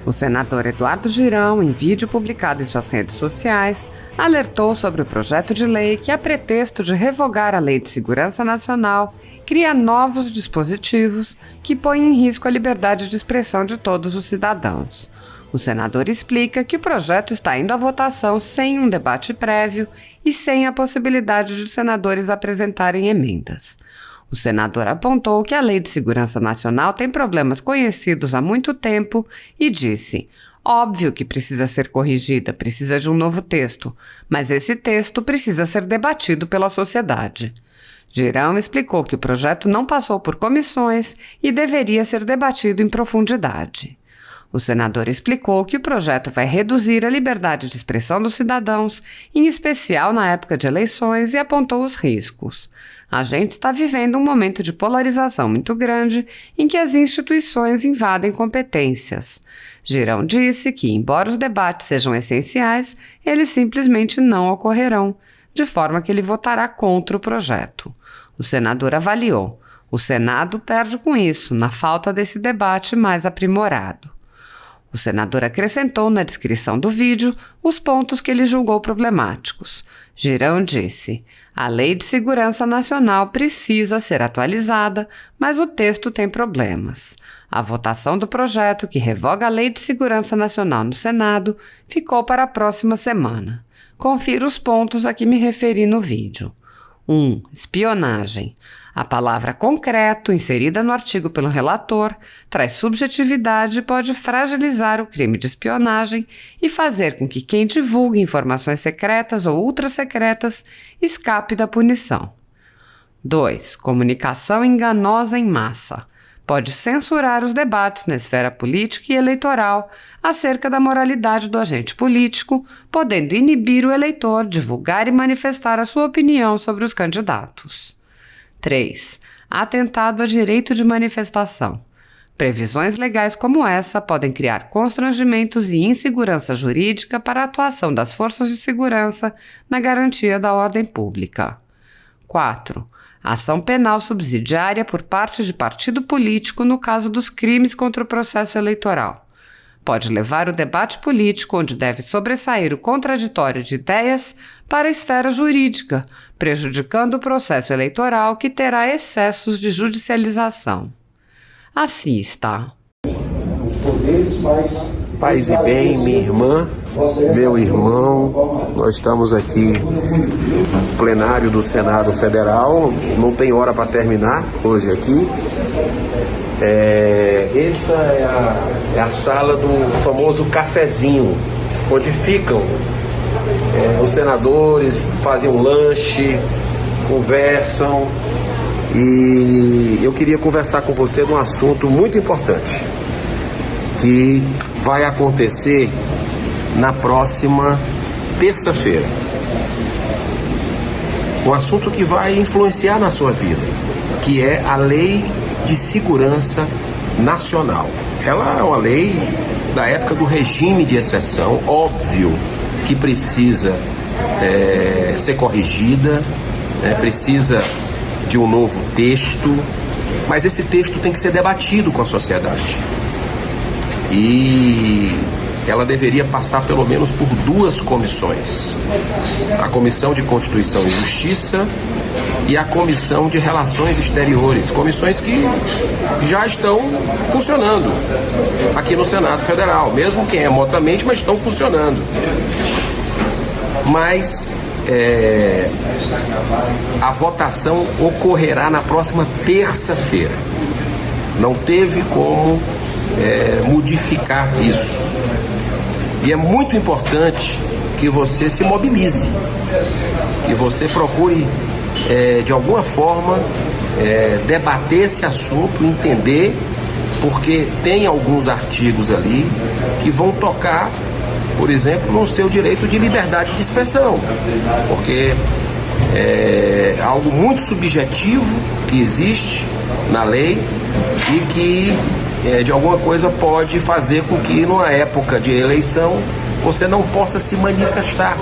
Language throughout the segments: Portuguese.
O senador Eduardo Girão, em vídeo publicado em suas redes sociais, alertou sobre o projeto de lei que, a pretexto de revogar a Lei de Segurança Nacional, cria novos dispositivos que põem em risco a liberdade de expressão de todos os cidadãos. O senador explica que o projeto está indo à votação sem um debate prévio e sem a possibilidade de os senadores apresentarem emendas. O senador apontou que a Lei de Segurança Nacional tem problemas conhecidos há muito tempo e disse: óbvio que precisa ser corrigida, precisa de um novo texto, mas esse texto precisa ser debatido pela sociedade. Girão explicou que o projeto não passou por comissões e deveria ser debatido em profundidade. O senador explicou que o projeto vai reduzir a liberdade de expressão dos cidadãos, em especial na época de eleições, e apontou os riscos. A gente está vivendo um momento de polarização muito grande em que as instituições invadem competências. Girão disse que, embora os debates sejam essenciais, eles simplesmente não ocorrerão, de forma que ele votará contra o projeto. O senador avaliou: o Senado perde com isso, na falta desse debate mais aprimorado. O senador acrescentou na descrição do vídeo os pontos que ele julgou problemáticos. Girão disse: a Lei de Segurança Nacional precisa ser atualizada, mas o texto tem problemas. A votação do projeto que revoga a Lei de Segurança Nacional no Senado ficou para a próxima semana. Confira os pontos a que me referi no vídeo. 1. Espionagem. A palavra concreto, inserida no artigo pelo relator, traz subjetividade e pode fragilizar o crime de espionagem e fazer com que quem divulgue informações secretas ou ultrassecretas escape da punição. 2. Comunicação enganosa em massa. Pode censurar os debates na esfera política e eleitoral acerca da moralidade do agente político, podendo inibir o eleitor divulgar e manifestar a sua opinião sobre os candidatos. 3. Atentado a direito de manifestação. Previsões legais como essa podem criar constrangimentos e insegurança jurídica para a atuação das forças de segurança na garantia da ordem pública. 4. Ação penal subsidiária por parte de partido político no caso dos crimes contra o processo eleitoral. Pode levar o debate político, onde deve sobressair o contraditório de ideias, para a esfera jurídica, prejudicando o processo eleitoral que terá excessos de judicialização. Assim está. Paz e bem, minha irmã, meu irmão, nós estamos aqui no plenário do Senado Federal, não tem hora para terminar hoje aqui. Essa é a sala do famoso cafezinho, onde ficam os senadores, fazem um lanche, conversam, e eu queria conversar com você num assunto muito importante que vai acontecer na próxima terça-feira. Um assunto que vai influenciar na sua vida, que é a Lei de Segurança Nacional. Ela é uma lei da época do regime de exceção, óbvio que precisa ser corrigida, precisa de um novo texto, mas esse texto tem que ser debatido com a sociedade. E ela deveria passar pelo menos por 2 comissões: a Comissão de Constituição e Justiça e a Comissão de Relações Exteriores, comissões que já estão funcionando aqui no Senado Federal, mesmo que remotamente, mas estão funcionando. Mas a votação ocorrerá na próxima terça-feira. Não teve como modificar isso. E é muito importante que você se mobilize, que você procure de alguma forma debater esse assunto, entender, porque tem alguns artigos ali que vão tocar, por exemplo, no seu direito de liberdade de expressão, porque é algo muito subjetivo que existe na lei e que de alguma coisa pode fazer com que numa época de eleição você não possa se manifestar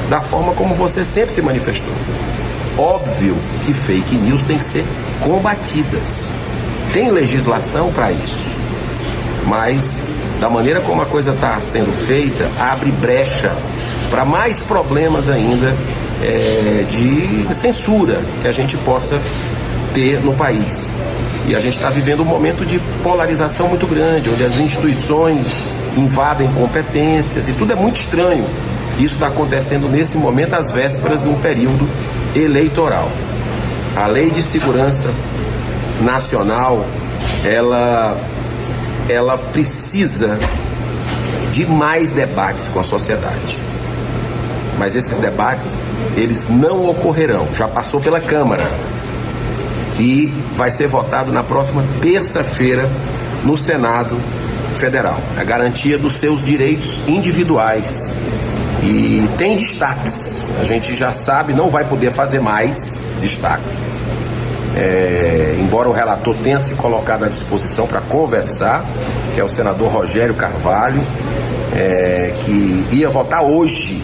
da forma como você sempre se manifestou. Óbvio que fake news tem que ser combatidas. Tem legislação para isso. mas da maneira como a coisa está sendo feita, abre brecha para mais problemas ainda de censura que a gente possa ter no país. E a gente está vivendo um momento de polarização muito grande, onde as instituições invadem competências e tudo é muito estranho. Isso está acontecendo nesse momento, às vésperas de um período eleitoral. A Lei de Segurança Nacional, ela precisa de mais debates com a sociedade. Mas esses debates, eles não ocorrerão. Já passou pela Câmara e vai ser votado na próxima terça-feira no Senado Federal. A garantia dos seus direitos individuais. E tem destaques. A gente já sabe, não vai poder fazer mais destaques. Embora o relator tenha se colocado à disposição para conversar, que é o senador Rogério Carvalho, que ia votar hoje,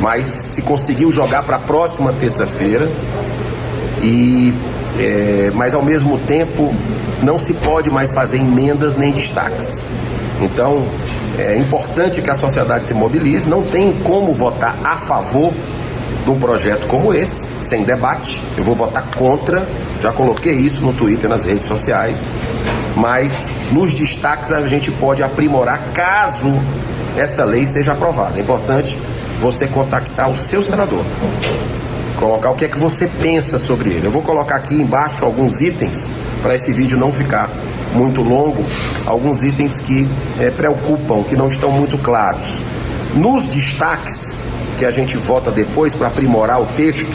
mas se conseguiu jogar para a próxima terça-feira, mas ao mesmo tempo não se pode mais fazer emendas nem destaques. Então é importante que a sociedade se mobilize. Não tem como votar a favor de um projeto como esse, sem debate. Eu vou votar contra, já coloquei isso no Twitter, nas redes sociais, mas nos destaques a gente pode aprimorar caso essa lei seja aprovada. É importante você contactar o seu senador, colocar o que é que você pensa sobre ele. Eu vou colocar aqui embaixo alguns itens, para esse vídeo não ficar muito longo, alguns itens que preocupam, que não estão muito claros. Nos destaques, que a gente vota depois para aprimorar o texto,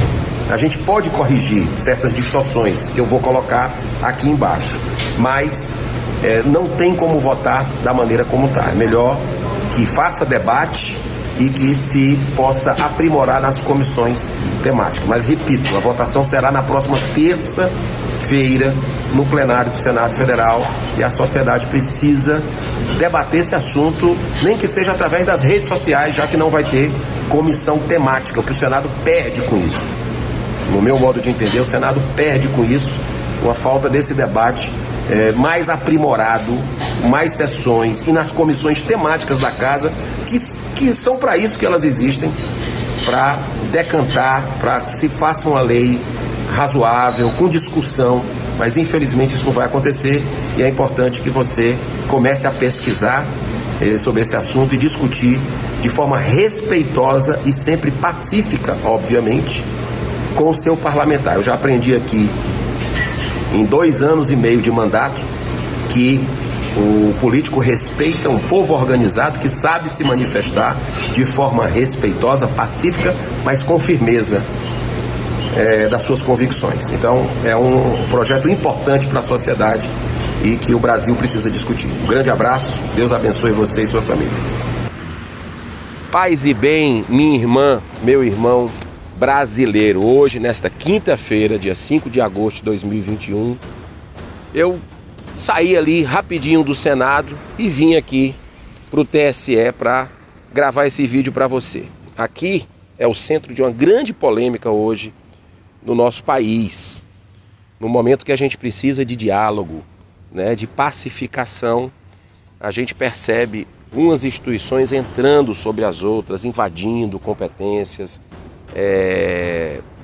a gente pode corrigir certas distorções que eu vou colocar aqui embaixo, mas não tem como votar da maneira como está. É melhor que faça debate e que se possa aprimorar nas comissões temáticas. Mas repito, a votação será na próxima terça-feira no plenário do Senado Federal, e a sociedade precisa debater esse assunto, nem que seja através das redes sociais, já que não vai ter comissão temática, o que o Senado perde com isso. No meu modo de entender, o Senado perde com isso, com a falta desse debate mais aprimorado, mais sessões, e nas comissões temáticas da casa, que são para isso que elas existem, para decantar, para que se faça uma lei razoável, com discussão, mas infelizmente isso não vai acontecer, e é importante que você comece a pesquisar sobre esse assunto e discutir de forma respeitosa e sempre pacífica, obviamente, com o seu parlamentar. Eu já aprendi aqui em 2 anos e meio de mandato que o político respeita um povo organizado que sabe se manifestar de forma respeitosa, pacífica, mas com firmeza das suas convicções. Então é um projeto importante para a sociedade e que o Brasil precisa discutir. Um grande abraço, Deus abençoe você e sua família. Paz e bem, minha irmã, meu irmão brasileiro. Hoje, nesta quinta-feira, dia 5 de agosto de 2021, eu saí ali rapidinho do Senado e vim aqui para o TSE para gravar esse vídeo para você. Aqui é o centro de uma grande polêmica hoje no nosso país, no momento que a gente precisa de diálogo, de pacificação. A gente percebe umas instituições entrando sobre as outras, invadindo competências,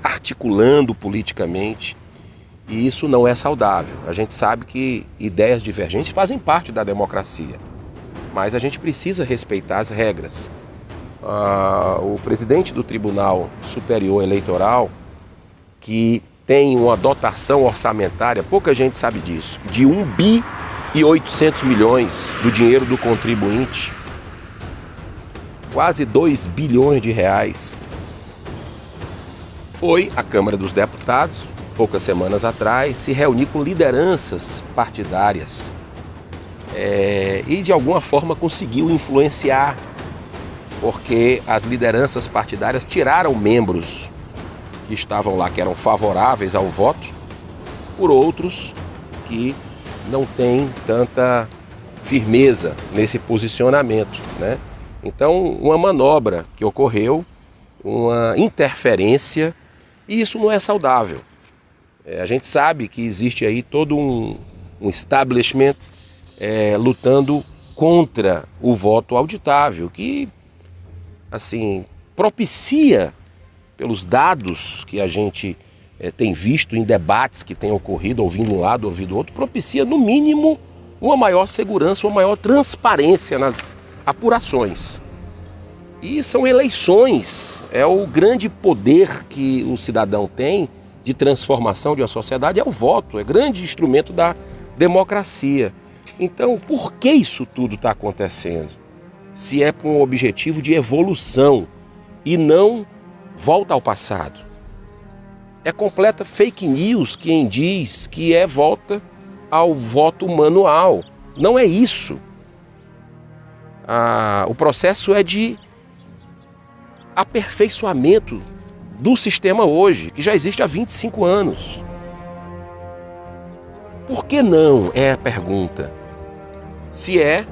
articulando politicamente, e isso não é saudável. A gente sabe que ideias divergentes fazem parte da democracia, mas a gente precisa respeitar as regras. O presidente do Tribunal Superior Eleitoral, que tem uma dotação orçamentária, pouca gente sabe disso, de 1,8 bilhão do dinheiro do contribuinte, quase 2 bilhões de reais, foi à Câmara dos Deputados, poucas semanas atrás, se reunir com lideranças partidárias e de alguma forma conseguiu influenciar, porque as lideranças partidárias tiraram membros que estavam lá, que eram favoráveis ao voto, por outros que não têm tanta firmeza nesse posicionamento, Então, uma manobra que ocorreu, uma interferência, e isso não é saudável. A gente sabe que existe aí todo um establishment lutando contra o voto auditável, que assim propicia, pelos dados que a gente tem visto em debates que têm ocorrido, ouvindo um lado, ouvindo outro, propicia no mínimo uma maior segurança, uma maior transparência nas apurações. E são eleições, é o grande poder que o cidadão tem de transformação de uma sociedade, é o voto, é grande instrumento da democracia. Então, por que isso tudo está acontecendo? Se é com o objetivo de evolução e não volta ao passado. É completa fake news quem diz que é volta ao voto manual. Não é isso. O processo é de aperfeiçoamento do sistema hoje, que já existe há 25 anos. Por que não, é a pergunta. Se é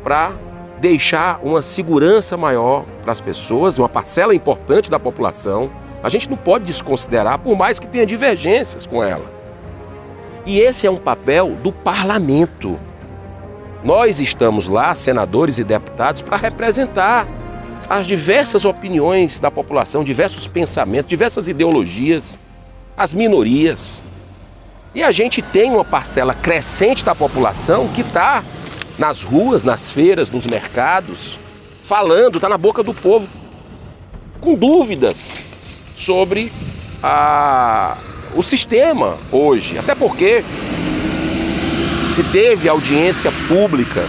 para deixar uma segurança maior para as pessoas, uma parcela importante da população, a gente não pode desconsiderar, por mais que tenha divergências com ela. E esse é um papel do parlamento. Nós estamos lá, senadores e deputados, para representar as diversas opiniões da população, diversos pensamentos, diversas ideologias, as minorias. E a gente tem uma parcela crescente da população que está nas ruas, nas feiras, nos mercados, falando, está na boca do povo, com dúvidas sobre o sistema hoje. Até porque se teve audiência pública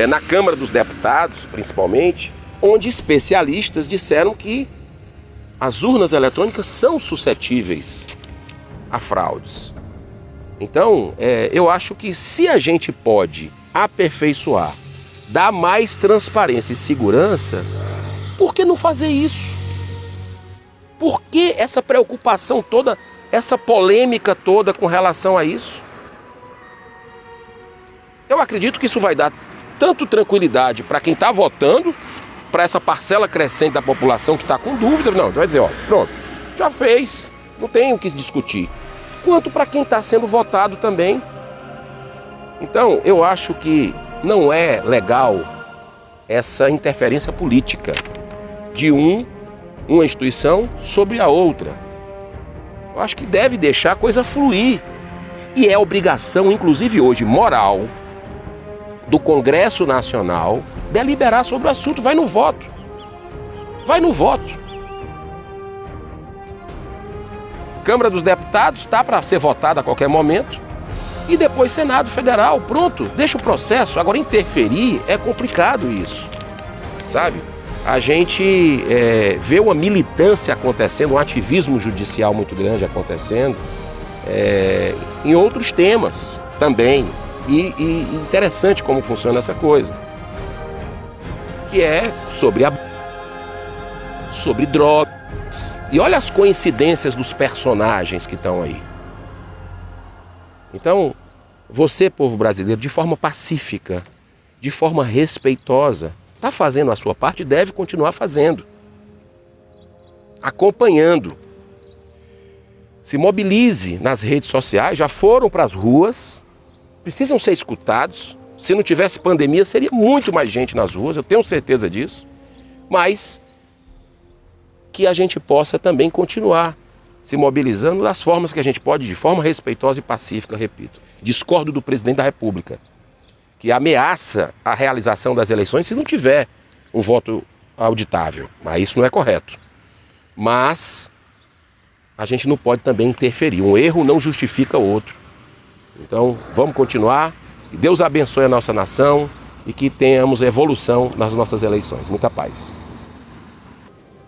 na Câmara dos Deputados, principalmente, onde especialistas disseram que as urnas eletrônicas são suscetíveis a fraudes. Então, eu acho que se a gente pode aperfeiçoar, dar mais transparência e segurança, por que não fazer isso? Por que essa preocupação toda, essa polêmica toda com relação a isso? Eu acredito que isso vai dar tanto tranquilidade para quem está votando, para essa parcela crescente da população que está com dúvida, não, vai dizer, ó, pronto, já fez, não tem o que discutir, quanto para quem está sendo votado também. Então, eu acho que não é legal essa interferência política de uma instituição sobre a outra. Eu acho que deve deixar a coisa fluir. E é obrigação, inclusive hoje, moral, do Congresso Nacional deliberar sobre o assunto. Vai no voto. Vai no voto. Câmara dos Deputados está para ser votada a qualquer momento. E depois Senado Federal. Pronto, deixa o processo. Agora, interferir é complicado isso. Sabe? A gente vê uma militância acontecendo, um ativismo judicial muito grande acontecendo em outros temas também. E interessante como funciona essa coisa. Que é sobre drogas. E olha as coincidências dos personagens que estão aí. Então, você, povo brasileiro, de forma pacífica, de forma respeitosa, está fazendo a sua parte e deve continuar fazendo. Acompanhando. Se mobilize nas redes sociais, já foram para as ruas, precisam ser escutados. Se não tivesse pandemia, seria muito mais gente nas ruas, eu tenho certeza disso. Mas que a gente possa também continuar se mobilizando das formas que a gente pode, de forma respeitosa e pacífica, repito. Discordo do presidente da República, que ameaça a realização das eleições se não tiver um voto auditável. Mas isso não é correto. Mas a gente não pode também interferir. Um erro não justifica outro. Então, vamos continuar. Que Deus abençoe a nossa nação e que tenhamos evolução nas nossas eleições. Muita paz.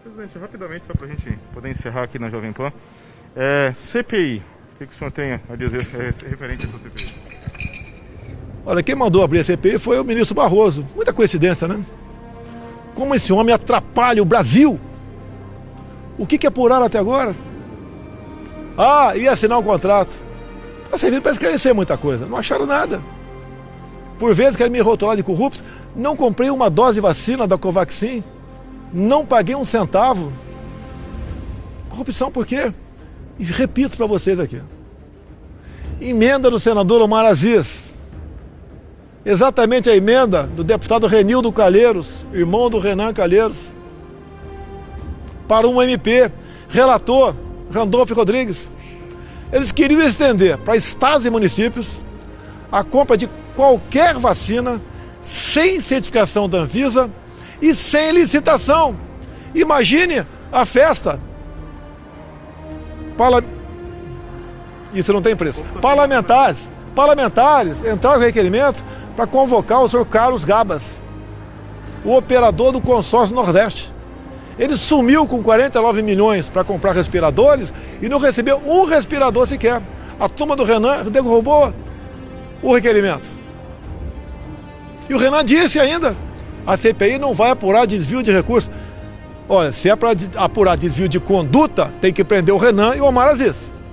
Presidente, rapidamente, só para a gente poder encerrar aqui na Jovem Pan. CPI, o que o senhor tem a dizer referente a essa CPI? Olha, quem mandou abrir a CPI foi o ministro Barroso. Muita coincidência, né? Como esse homem atrapalha o Brasil? O que apuraram até agora? Ia assinar um contrato. Está servindo para esclarecer muita coisa. Não acharam nada. Por vezes querem me rotular de corrupto. Não comprei uma dose de vacina da Covaxin. Não paguei um centavo. Corrupção por quê? E repito para vocês aqui. Emenda do senador Omar Aziz. exatamente a emenda do deputado Renildo Calheiros, irmão do Renan Calheiros, para um MP, relator Randolfo Rodrigues. Eles queriam estender para estados e municípios a compra de qualquer vacina sem certificação da Anvisa e sem licitação. Imagine a festa. Isso não tem preço. Parlamentares entraram com requerimento para convocar o senhor Carlos Gabas, o operador do consórcio Nordeste. Ele sumiu com 49 milhões para comprar respiradores e não recebeu um respirador sequer. A turma do Renan derrubou o requerimento. E o Renan disse ainda, a CPI não vai apurar desvio de recursos. Olha, se é para apurar desvio de conduta, tem que prender o Renan e o Omar Aziz.